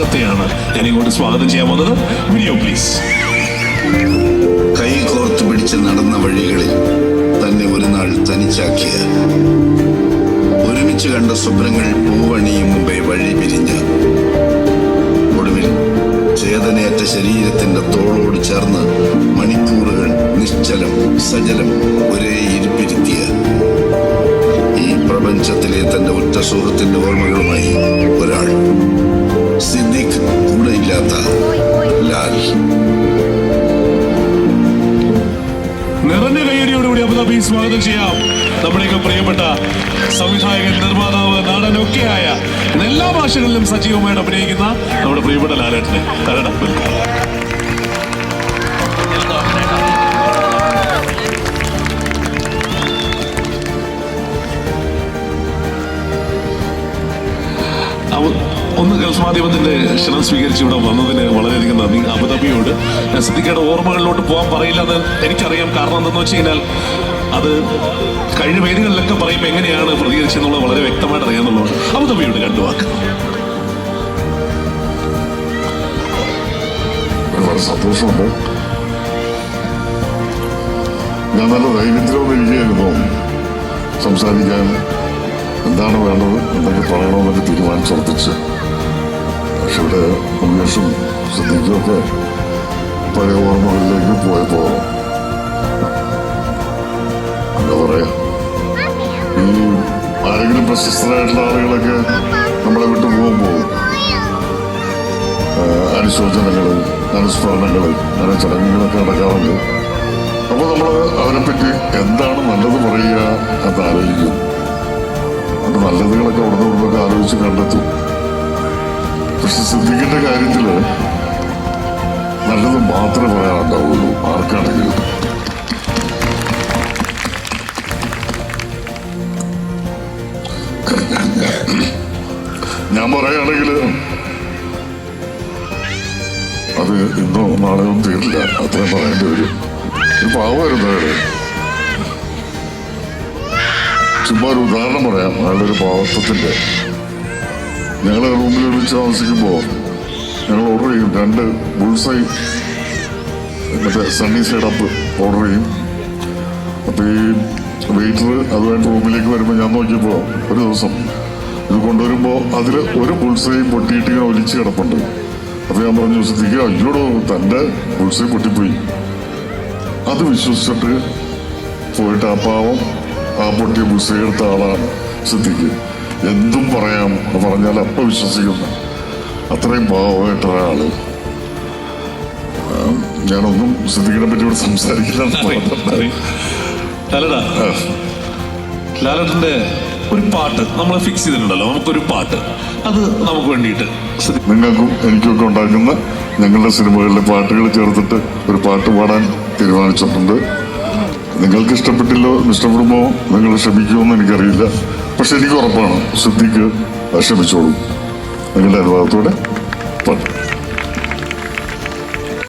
ഞാൻ ഇങ്ങോട്ട് സ്വാഗതം ചെയ്യാൻ വന്നത്. Video please. കൈ കോർത്ത് പിടിച്ച് നടന്ന വഴികളിൽ തന്നെ ഒരു നാൾ തനിച്ചാക്കിയ, ഒരുമിച്ച് കണ്ട സ്വപ്നങ്ങൾ പൂവണിയും മുമ്പേ വഴി പിരിഞ്ഞ്, ഒടുവിൽ ചേതനയേറ്റ ശരീരത്തിന്റെ തോളോട് ചേർന്ന് മണിക്കൂറുകൾ നിശ്ചലം സജലം ഒരേ ഇരിപ്പിരുത്തിയ ഈ പ്രപഞ്ചത്തിലെ തന്റെ ഉറ്റ സുഹൃത്തിന്റെ ഓർമ്മകളുമായി ഒരാൾ, സിദ്ദിഖ് കൂടെയില്ലാത്ത ലാൽ. നിറഞ്ഞ കയ്യടിയോടുകൂടി അബുദാബി സ്വാഗതം ചെയ്യാം നമ്മുടെയൊക്കെ പ്രിയപ്പെട്ട സംവിധായകൻ, നിർമ്മാതാവ്, നടനൊക്കെയായ എല്ലാ ഭാഷകളിലും സജീവമായിട്ട് അഭിനയിക്കുന്ന നമ്മുടെ പ്രിയപ്പെട്ട ലാലേട്ടനെ. ഒന്ന് ഗൾഫ് മാധ്യമത്തിന്റെ ക്ഷണം സ്വീകരിച്ച് ഇവിടെ വന്നതിന് വളരെയധികം നന്ദി. അബുദാബിയോട് സിദ്ദിഖയുടെ ഓർമ്മകളിലോട്ട് പോകാൻ പറയില്ലെന്ന് എനിക്കറിയാം. കാരണം എന്തെന്ന് വെച്ച് കഴിഞ്ഞാൽ അത് കഴിഞ്ഞ വേദികളിലൊക്കെ പറയുമ്പോൾ എങ്ങനെയാണ് പ്രതികരിച്ചെന്നുള്ളത് വളരെ വ്യക്തമായിട്ട് അറിയാമെന്നുള്ളത്. അബുദാബിയോട് രണ്ടു വാക്ക്. ഒരുപാട് സന്തോഷമുണ്ട്. ഞാൻ നല്ല ധൈര്യത്തിലൊന്നും ഇരിക്കുകയായിരുന്നു. സംസാരിക്കാൻ എന്താണ് വേണ്ടത്, എന്തൊക്കെ പറയണമെന്നൊക്കെ തീരുമാനിച്ചുറപ്പിച്ച്. പക്ഷെ ഇവിടെ മുകേഷും സിദ്ദിഖും ഒക്കെ പഴയ ഓർമ്മകളിലേക്ക് പോയപ്പോ എന്താ പറയാ, ഈ ആരെങ്കിലും പ്രശസ്തരായിട്ടുള്ള ആളുകളൊക്കെ നമ്മളെ വിട്ടു പോകുമ്പോൾ അനുശോചനങ്ങള്, അനുസ്മരണങ്ങള്, അങ്ങനെ ചടങ്ങുകളൊക്കെ നടക്കാറുണ്ട്. അപ്പൊ നമ്മൾ അവരെപ്പറ്റി എന്താണ് നല്ലത് പറയുക എന്ന് ആലോചിക്കും. അത് നല്ലതുകളൊക്കെ അവിടെ നിന്നൊക്കെ ആലോചിച്ച് കണ്ടെത്തും. പക്ഷെ സിദ്ദിഖിന്റെ കാര്യത്തില് നല്ലത് മാത്രമേ പറയാനുണ്ടാവുള്ളൂ ആർക്കാണെങ്കിലും. ഞാൻ പറയുകയാണെങ്കിൽ അത് ഇന്നോ നാളെയോ തീരില്ല, അത്രയും പറയേണ്ടി വരും. ഒരു പാവമായിരുന്നവര്. ചുമ്മാ ഒരു ഉദാഹരണം പറയാം. അയാളുടെ ഒരു പാവത്വത്തിന്റെ. ഞങ്ങളെ റൂമിൽ വിളിച്ച് താമസിക്കുമ്പോൾ ഞങ്ങൾ ഓർഡർ ചെയ്യും 2 ബുൾസൈ മറ്റേ സണ്ണി സൈഡ് അപ്പ് ഓർഡർ ചെയ്യും. അപ്പൊ ഈ വെയിറ്റർ അതുമായിട്ട് റൂമിലേക്ക് വരുമ്പോൾ ഞാൻ നോക്കിയപ്പോൾ ഒരു ദിവസം ഇത് കൊണ്ടുവരുമ്പോൾ അതിൽ ഒരു ബുൾസൈ പൊട്ടിയിട്ട് ഇങ്ങനെ ഒലിച്ച് കിടപ്പുണ്ട്. അപ്പൊ ഞാൻ പറഞ്ഞു, സിദ്ദിഖ് അയ്യോടോ തൻ്റെ ബുൾസൈ പൊട്ടിപ്പോയി. അത് വിശ്വസിച്ചിട്ട് പോയിട്ട് ആ പാവം ആ പൊട്ടിയ ബുൾസൈ എടുത്ത ആളാണ് സിദ്ദിഖ്. എന്തും പറയാം പറഞ്ഞാൽ അപ്പം വിശ്വസിക്കുന്നു. അത്രയും പാവമായിട്ട് ഒരാള്. ഞാനൊന്നും സിദ്ദിഖിനെ പറ്റി ഇവിടെ സംസാരിക്കില്ല. ലാലേട്ടന്റെ ഒരു പാട്ട് നമ്മൾ ഫിക്സ് ചെയ്തിട്ടുണ്ടല്ലോ, നമുക്കൊരു പാട്ട് അത് നമുക്ക് വേണ്ടിയിട്ട് നിങ്ങൾക്കും എനിക്കൊക്കെ ഉണ്ടാക്കുന്ന ഞങ്ങളുടെ സിനിമകളിലെ പാട്ടുകൾ ചേർത്തിട്ട് ഒരു പാട്ട് പാടാൻ തീരുമാനിച്ചിട്ടുണ്ട്. നിങ്ങൾക്ക് ഇഷ്ടപ്പെട്ടില്ലോ, ഇഷ്ടപ്പെടുമോ, നിങ്ങൾ ക്ഷമിക്കുമോ എന്ന് എനിക്കറിയില്ല. പക്ഷെ എനിക്ക് ഉറപ്പാണ് സിദ്ദിഖ് ക്ഷമിച്ചോളൂ. നിങ്ങളുടെ അനുഭവത്തോടെ